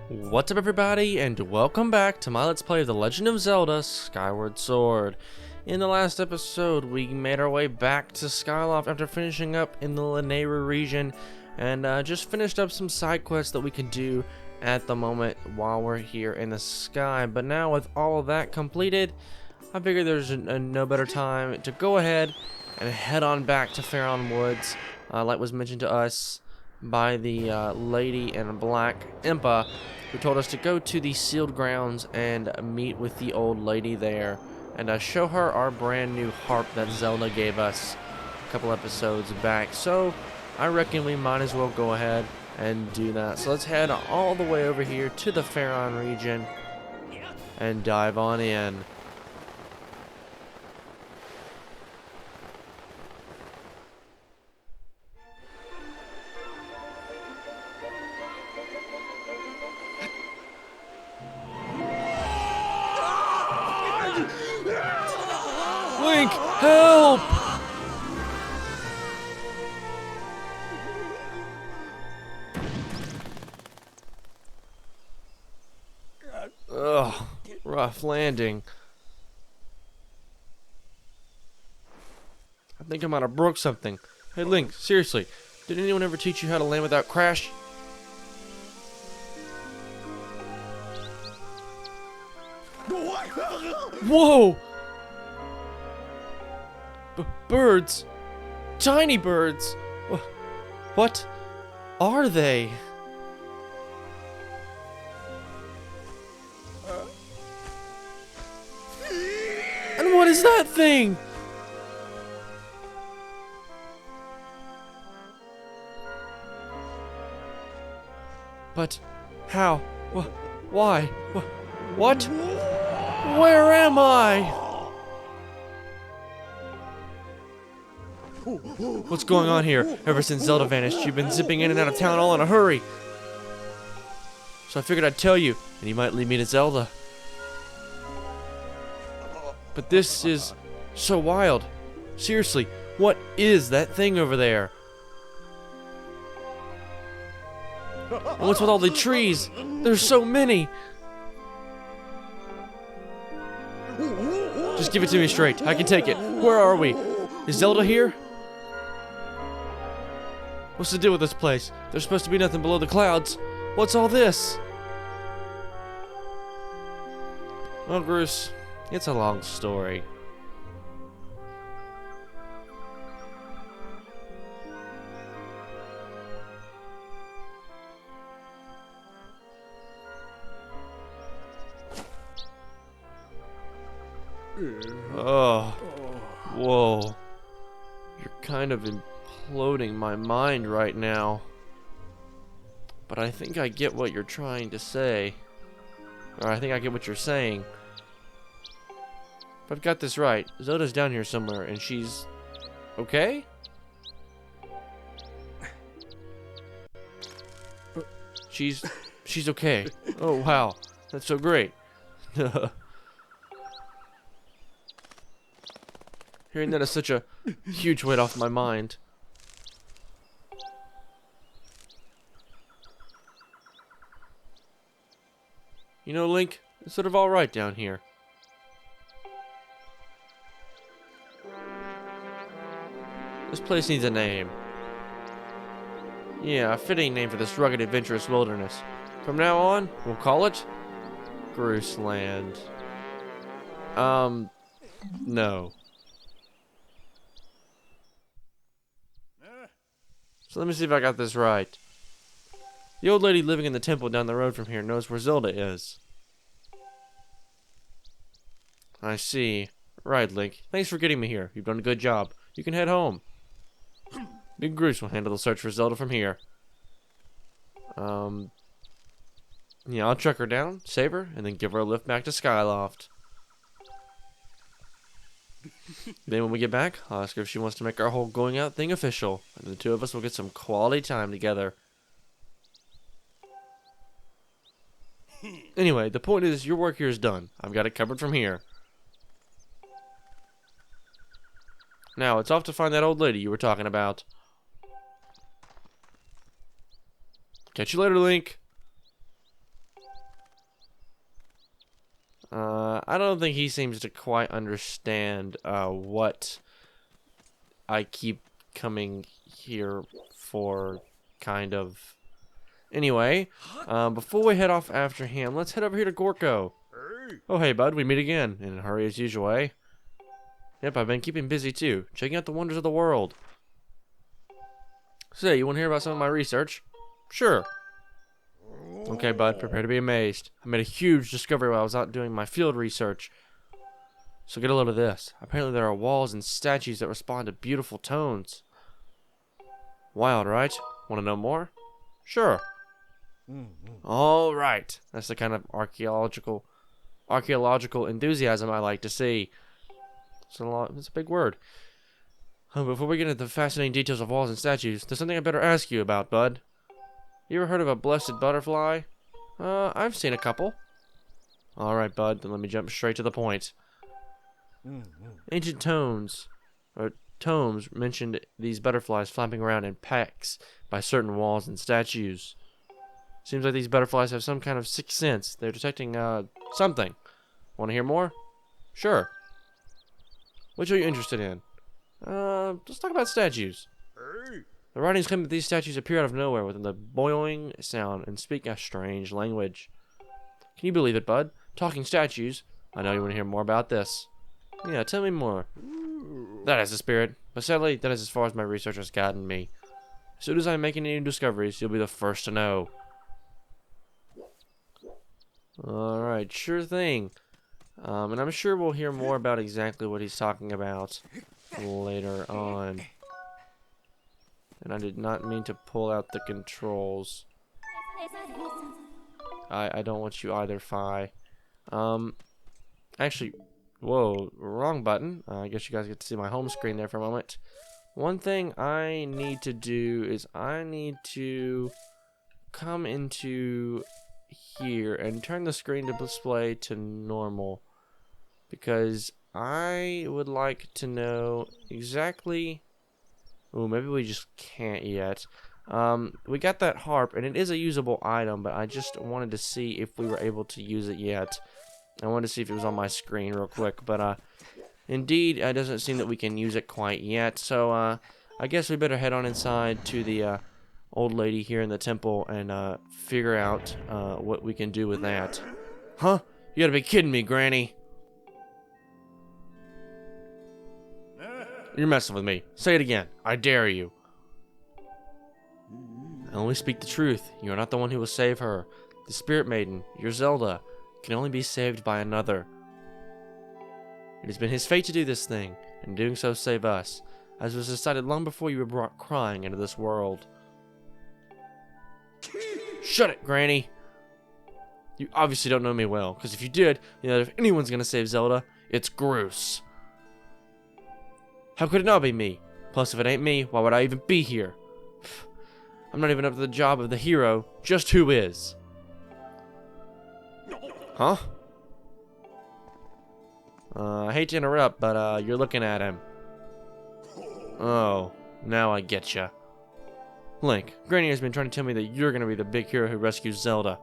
What's up everybody, and welcome back to my Let's Play of The Legend of Zelda Skyward Sword. In the last episode, we made our way back to Skyloft after finishing up in the Lanayru region, and just finished up some side quests that we can do at the moment while we're here in the sky. But now with all of that completed, I figured there's no better time to go ahead and head on back to Faron Woods, like was mentioned to us by the lady in black, Impa, who told us to go to the sealed grounds and meet with the old lady there and show her our brand new harp that Zelda gave us a couple episodes back. So I reckon we might as well go ahead and do that. So let's head all the way over here to the Faron region and dive on in. Link, help! Ugh, rough landing. I think I might have broke something. Hey Link, seriously, did anyone ever teach you how to land without crash? Whoa! Birds! Tiny birds! What are they? And what is that thing? But how? Why? What? Where am I? What's going on here? Ever since Zelda vanished, you've been zipping in and out of town all in a hurry. So I figured I'd tell you, and you might lead me to Zelda. But this is so wild. Seriously, what is that thing over there? And what's with all the trees? There's so many. Just give it to me straight. I can take it. Where are we? Is Zelda here? What's the deal with this place? There's supposed to be nothing below the clouds. What's all this? Well, Bruce, it's a long story. Oh, whoa. You're kind of imploding my mind right now. But I think I get what you're trying to say. Or I think I get what you're saying. If I've got this right, Zelda's down here somewhere and she's okay? She's okay. Oh wow. That's so great. Hearing that is such a huge weight off my mind. You know, Link, it's sort of alright down here. This place needs a name. Yeah, a fitting name for this rugged, adventurous wilderness. From now on, we'll call it Gruceland. No. So let me see if I got this right. The old lady living in the temple down the road from here knows where Zelda is. I see. Right, Link. Thanks for getting me here. You've done a good job. You can head home. Big Groose will handle the search for Zelda from here. Yeah, I'll track her down, save her, and then give her a lift back to Skyloft. Then when we get back, I'll ask her if she wants to make our whole going out thing official, and the two of us will get some quality time together. Anyway, the point is, your work here is done. I've got it covered from here. Now, it's off to find that old lady you were talking about. Catch you later, Link. I don't think he seems to quite understand what I keep coming here for, kind of. Anyway, before we head off after him, let's head over here to Gorko. Oh, hey, bud, we meet again. In a hurry as usual, eh? Yep, I've been keeping busy too, checking out the wonders of the world. Say, you want to hear about some of my research? Sure. Okay, bud, prepare to be amazed. I made a huge discovery while I was out doing my field research. So get a load of this. Apparently there are walls and statues that respond to beautiful tones. Wild, right? Want to know more? Sure. All right. That's the kind of archaeological enthusiasm I like to see. It's a big word. Before we get into the fascinating details of walls and statues, there's something I better ask you about, bud. You ever heard of a blessed butterfly? I've seen a couple. Alright, bud, then let me jump straight to the point. Ancient tomes mentioned these butterflies flapping around in packs by certain walls and statues. Seems like these butterflies have some kind of sixth sense. They're detecting, something. Want to hear more? Sure. Which are you interested in? Let's talk about statues. The writings claim that these statues appear out of nowhere with a boiling sound and speak a strange language. Can you believe it, bud? Talking statues. I know you want to hear more about this. Yeah, tell me more. That is the spirit. But sadly, that is as far as my research has gotten me. As soon as I make any new discoveries, you'll be the first to know. Alright, sure thing. And I'm sure we'll hear more about exactly what he's talking about later on. And I did not mean to pull out the controls. I don't want you either, Fi. Actually, whoa, wrong button. I guess you guys get to see my home screen there for a moment. One thing I need to do is I need to come into here and turn the screen to display to normal, because I would like to know exactly. Oh, maybe we just can't yet. We got that harp, and it is a usable item, but I just wanted to see if we were able to use it yet. I wanted to see if it was on my screen real quick, but indeed, it doesn't seem that we can use it quite yet. So I guess we better head on inside to the old lady here in the temple and figure out what we can do with that. Huh? You gotta be kidding me, Granny. You're messing with me. Say it again. I dare you. I only speak the truth. You are not the one who will save her. The Spirit Maiden, your Zelda, can only be saved by another. It has been his fate to do this thing, and in doing so save us, as was decided long before you were brought crying into this world. Shut it, Granny! You obviously don't know me well, because if you did, you know that if anyone's gonna save Zelda, it's Groose. How could it not be me? Plus, if it ain't me, why would I even be here? I'm not even up to the job of the hero, just who is? Huh? I hate to interrupt, but you're looking at him. Oh, now I getcha. Link, Granny has been trying to tell me that you're gonna be the big hero who rescues Zelda.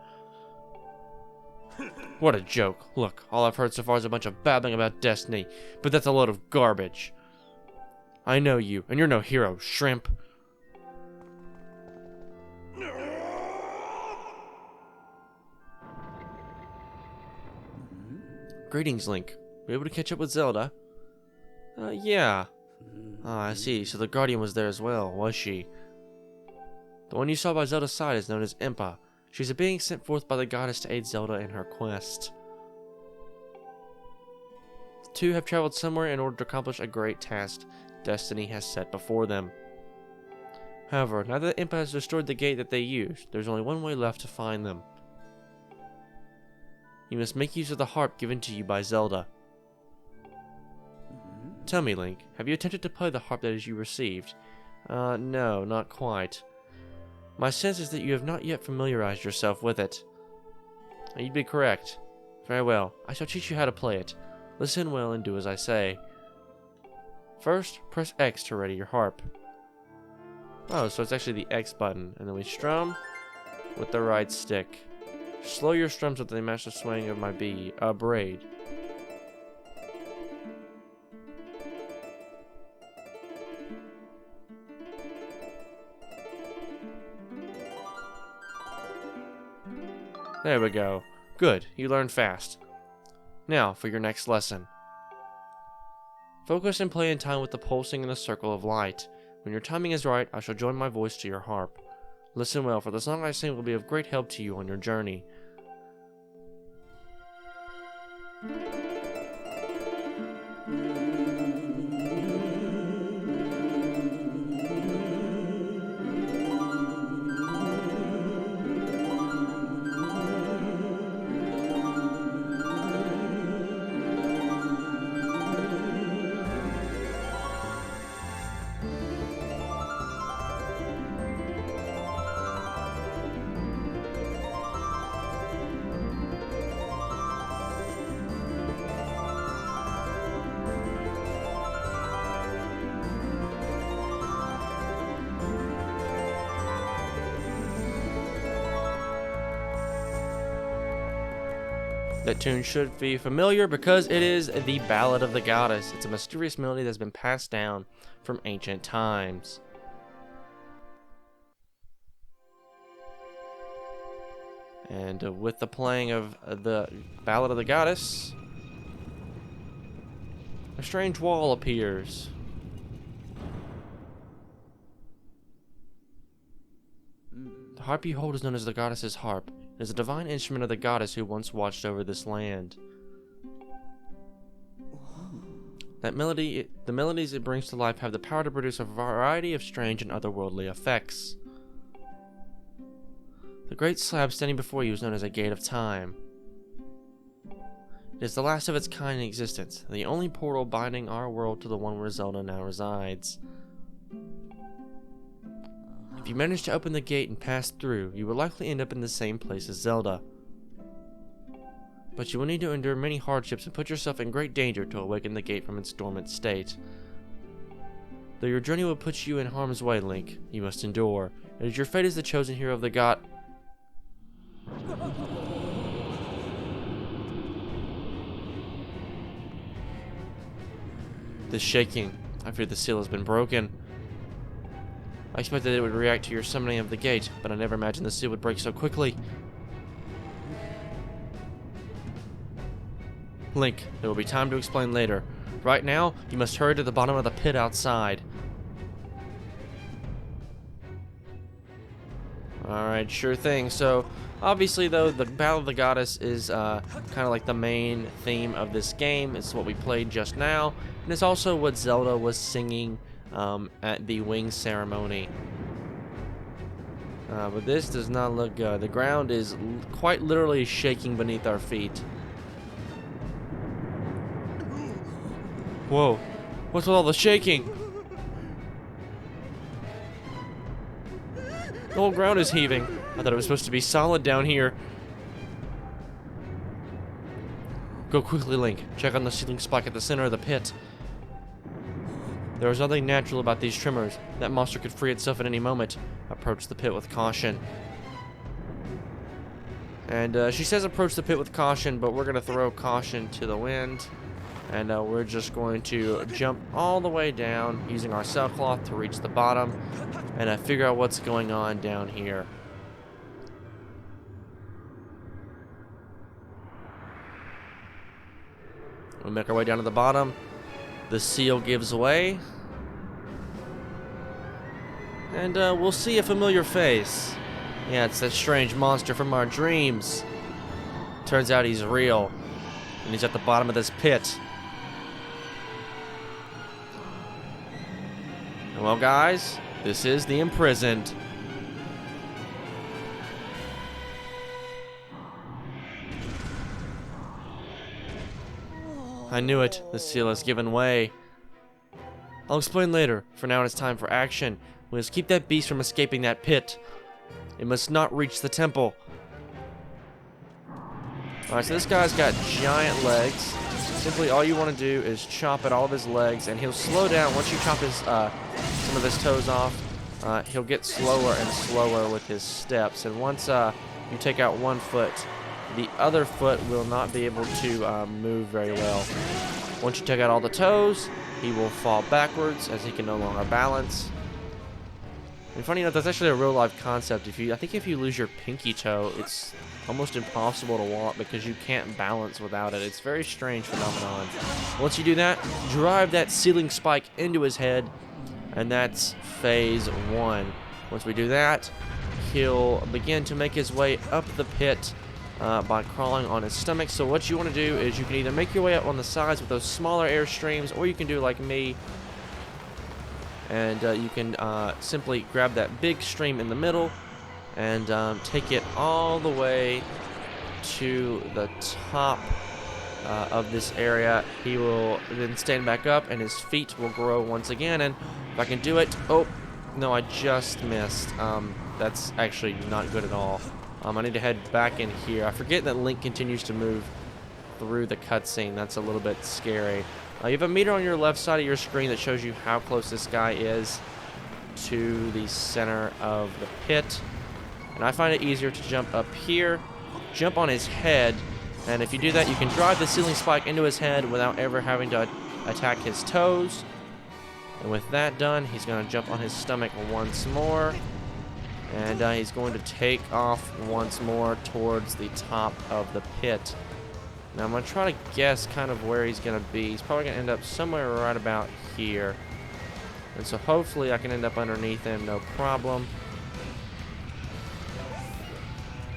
What a joke. Look, all I've heard so far is a bunch of babbling about destiny, but that's a load of garbage. I know you, and you're no hero, shrimp. Greetings, Link. Were you able to catch up with Zelda? Yeah. Ah, I see. So the Guardian was there as well, was she? The one you saw by Zelda's side is known as Impa. She's a being sent forth by the goddess to aid Zelda in her quest. The two have traveled somewhere in order to accomplish a great task Destiny has set before them. However, now that Impa has destroyed the gate that they used, there's only one way left to find them. You must make use of the harp given to you by Zelda. Tell me, Link, have you attempted to play the harp that you received? No, not quite. My sense is that you have not yet familiarized yourself with it. You'd be correct. Very well, I shall teach you how to play it. Listen well and do as I say. First, press X to ready your harp. Oh, so it's actually the X button, and then we strum with the right stick. Slow your strums with the master swing of my braid. There we go. Good, you learned fast. Now, for your next lesson. Focus and play in time with the pulsing in the circle of light. When your timing is right, I shall join my voice to your harp. Listen well, for the song I sing will be of great help to you on your journey. That tune should be familiar because it is the Ballad of the Goddess. It's a mysterious melody that's been passed down from ancient times. And with the playing of the Ballad of the Goddess, a strange wall appears. The harp you hold is known as the goddess's harp. It is a divine instrument of the goddess who once watched over this land. The melodies it brings to life have the power to produce a variety of strange and otherworldly effects. The great slab standing before you is known as a Gate of Time. It is the last of its kind in existence, the only portal binding our world to the one where Zelda now resides. If you manage to open the gate and pass through, you will likely end up in the same place as Zelda. But you will need to endure many hardships and put yourself in great danger to awaken the gate from its dormant state. Though your journey will put you in harm's way, Link, you must endure. It is your fate as the chosen hero of the god. This shaking. I fear the seal has been broken. I expected it would react to your summoning of the gate, but I never imagined the seal would break so quickly. Link, there will be time to explain later. Right now, you must hurry to the bottom of the pit outside. Alright, sure thing. So, obviously though, the Battle of the Goddess is kind of like the main theme of this game. It's what we played just now, and it's also what Zelda was singing at the wing ceremony. But this does not look good. The ground is quite literally shaking beneath our feet. Whoa, what's with all the shaking? The whole ground is heaving. I thought it was supposed to be solid down here. Go quickly, Link. Check on the ceiling spike at the center of the pit. There is nothing natural about these tremors. That monster could free itself at any moment. Approach the pit with caution. And she says approach the pit with caution, but we're going to throw caution to the wind. And we're just going to jump all the way down using our sailcloth to reach the bottom and figure out what's going on down here. We'll make our way down to the bottom. The seal gives way. And we'll see a familiar face. Yeah, it's that strange monster from our dreams. Turns out he's real. And he's at the bottom of this pit. And well, guys, this is the Imprisoned. I knew it. The seal has given way. I'll explain later. For now, it's time for action. We must keep that beast from escaping that pit. It must not reach the temple. Alright, so this guy's got giant legs. Simply all you want to do is chop at all of his legs, and he'll slow down. Once you chop his some of his toes off, he'll get slower and slower with his steps. And once you take out one foot, the other foot will not be able to move very well. Once you take out all the toes, he will fall backwards as he can no longer balance. And funny enough, that's actually a real life concept. I think if you lose your pinky toe, it's almost impossible to walk because you can't balance without it. It's a very strange phenomenon. Once you do that, drive that ceiling spike into his head, and that's phase 1. Once we do that, he'll begin to make his way up the pit by crawling on his stomach. So what you want to do is you can either make your way up on the sides with those smaller air streams, or you can do like me, and you can simply grab that big stream in the middle and take it all the way to the top of this area. He will then stand back up and his feet will grow once again, and if I can do it, oh no, I just missed. That's actually not good at all. I need to head back in here. I forget that Link continues to move through the cutscene. That's a little bit scary. You have a meter on your left side of your screen that shows you how close this guy is to the center of the pit. And I find it easier to jump up here, jump on his head, and if you do that, you can drive the ceiling spike into his head without ever having to attack his toes. And with that done, he's going to jump on his stomach once more, and he's going to take off once more towards the top of the pit. Now I'm going to try to guess kind of where he's going to be. He's probably going to end up somewhere right about here. And so hopefully I can end up underneath him, no problem.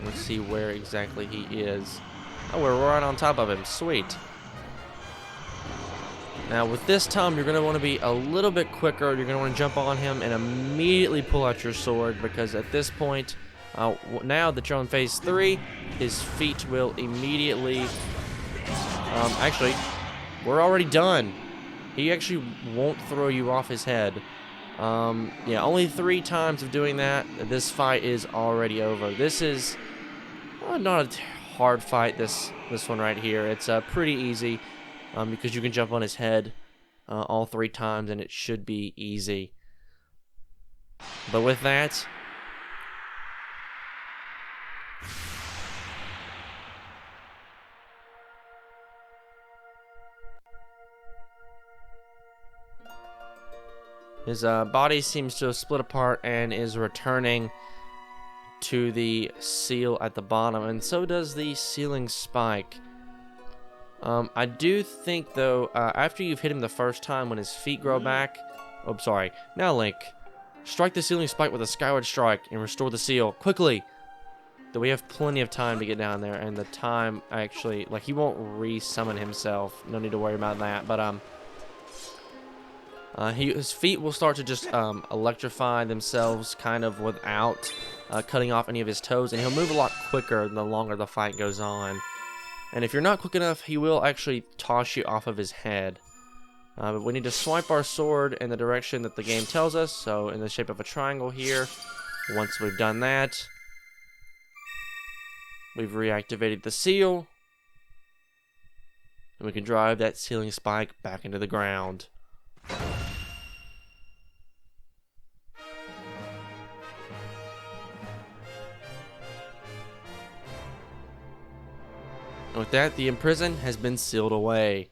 Let's see where exactly he is. Oh, we're right on top of him. Sweet. Now with this time, you're going to want to be a little bit quicker. You're going to want to jump on him and immediately pull out your sword, because at this point, now that you're on phase 3, his feet will immediately... actually, we're already done. He actually won't throw you off his head. Yeah, only 3 times of doing that, this fight is already over. This is not a hard fight, this one right here. It's pretty easy because you can jump on his head all 3 times, and it should be easy. But with that... his body seems to have split apart and is returning to the seal at the bottom, and so does the ceiling spike. I do think, though, after you've hit him the first time when his feet grow back... Oh, sorry. Now, Link, strike the ceiling spike with a Skyward strike and restore the seal. Quickly! Though we have plenty of time to get down there, and the time actually... Like, he won't re-summon himself. No need to worry about that, but, his feet will start to just electrify themselves kind of without cutting off any of his toes, and he'll move a lot quicker the longer the fight goes on. And if you're not quick enough, he will actually toss you off of his head. But we need to swipe our sword in the direction that the game tells us, so in the shape of a triangle here. Once we've done that, we've reactivated the seal, and we can drive that ceiling spike back into the ground. And with that, the Imprisoned has been sealed away.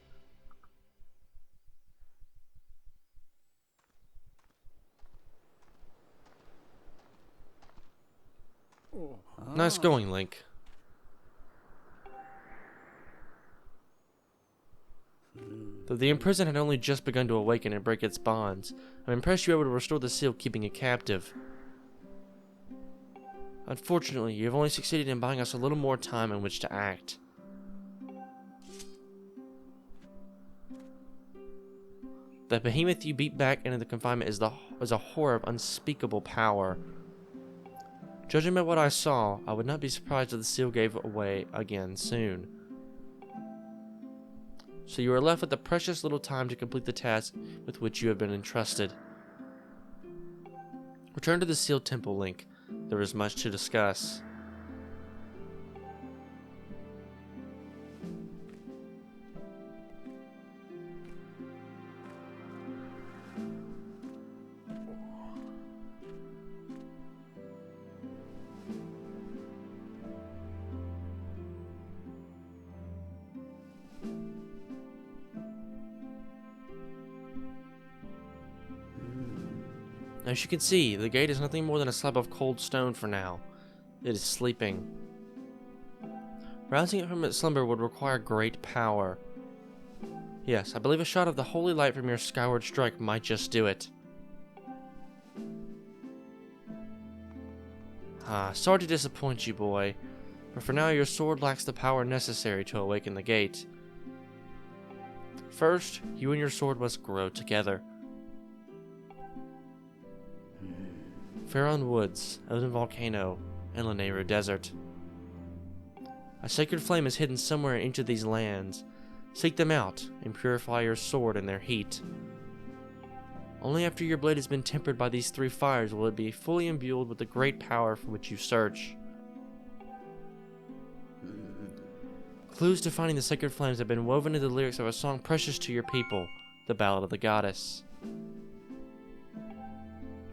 Nice going, Link. Though the Imprisoned had only just begun to awaken and break its bonds, I'm impressed you were able to restore the seal, keeping it captive. Unfortunately, you have only succeeded in buying us a little more time in which to act. The behemoth you beat back into the confinement is a horror of unspeakable power. Judging by what I saw, I would not be surprised if the seal gave away again soon. So you are left with the precious little time to complete the task with which you have been entrusted. Return to the sealed temple, Link. There is much to discuss. As you can see, the gate is nothing more than a slab of cold stone for now. It is sleeping. Rousing it from its slumber would require great power. Yes, I believe a shot of the holy light from your Skyward strike might just do it. Sorry to disappoint you, boy, but for now your sword lacks the power necessary to awaken the gate. First, you and your sword must grow together. Faron Woods, Elden Volcano, and Lanayru Desert. A sacred flame is hidden somewhere in each of these lands. Seek them out and purify your sword in their heat. Only after your blade has been tempered by these 3 fires will it be fully imbued with the great power for which you search. Clues to finding the sacred flames have been woven into the lyrics of a song precious to your people, the Ballad of the Goddess.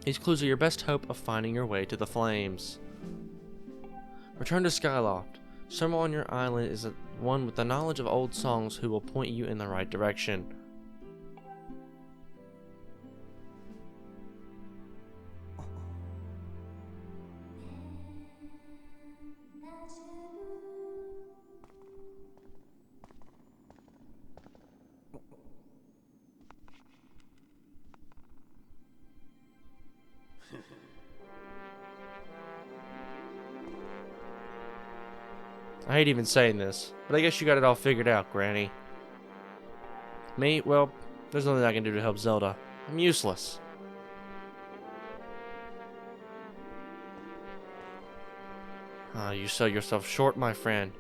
These clues are your best hope of finding your way to the flames. Return to Skyloft. Someone on your island is one with the knowledge of old songs who will point you in the right direction. I hate even saying this, but I guess you got it all figured out, Granny. Me? Well, there's nothing I can do to help Zelda. I'm useless. You sell yourself short, my friend.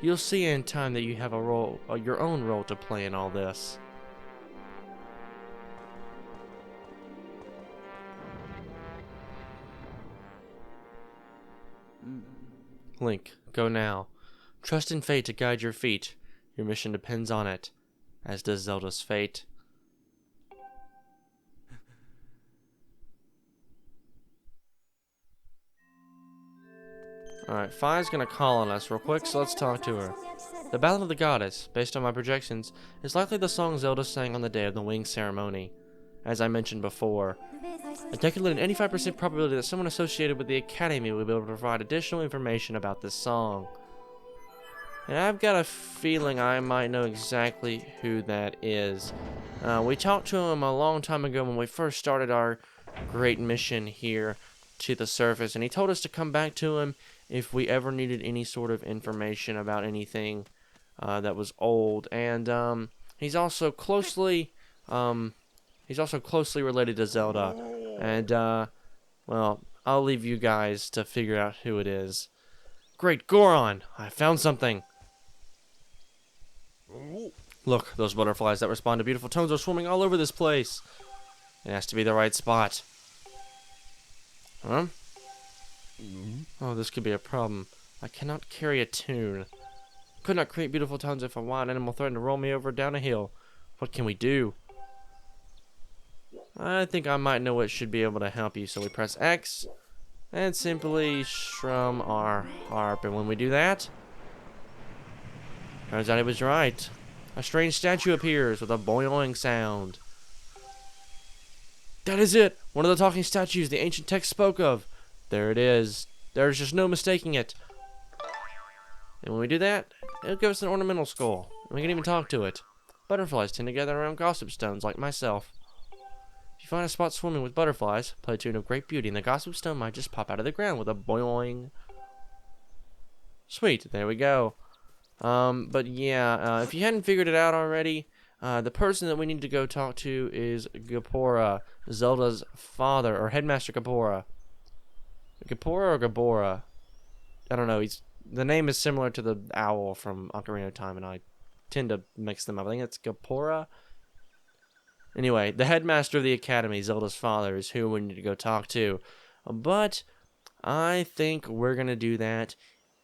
You'll see in time that you have a role, your own role to play in all this. Link, go now. Trust in fate to guide your feet. Your mission depends on it, as does Zelda's fate. Alright, Fi's gonna call on us real quick, so let's talk to her. The Ballad of the Goddess, based on my projections, is likely the song Zelda sang on the day of the wing ceremony. As I mentioned before, I calculated an 85% probability that someone associated with the Academy will be able to provide additional information about this song. And I've got a feeling I might know exactly who that is. We talked to him a long time ago when we first started our great mission here to the surface, and he told us to come back to him if we ever needed any sort of information about anything that was old. And he's also closely related to Zelda. And well, I'll leave you guys to figure out who it is. Great Goron! I found something. Look, those butterflies that respond to beautiful tones are swarming all over this place. It has to be the right spot. Huh? Oh, this could be a problem. I cannot carry a tune. Could not create beautiful tones if a wild animal threatened to roll me over down a hill. What can we do? I think I might know what should be able to help you. So we press X and simply strum our harp. And when we do that, turns out he was right. A strange statue appears with a boing sound. That is it! One of the talking statues the ancient text spoke of. There it is. There's just no mistaking it. And when we do that, it'll give us an ornamental skull. And we can even talk to it. Butterflies tend to gather around gossip stones like myself. If you find a spot swimming with butterflies, play a tune of great beauty and the gossip stone might just pop out of the ground with a boing. Sweet, there we go. But yeah, if you hadn't figured it out already, the person that we need to go talk to is Gapora, Zelda's father, or Headmaster Gapora. Gapora or Gabora? I don't know. The name is similar to the owl from Ocarina of Time, and I tend to mix them up. I think it's Gapora. Anyway, the headmaster of the academy, Zelda's father, is who we need to go talk to. But I think we're going to do that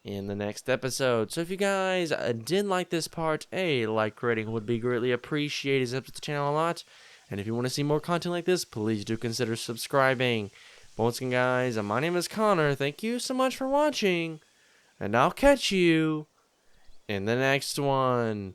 in the next episode. So if you guys did like this part, a like rating would be greatly appreciated. It helps the channel a lot. And if you want to see more content like this, please do consider subscribing. But once again, guys, my name is Connor. Thank you so much for watching. And I'll catch you in the next one.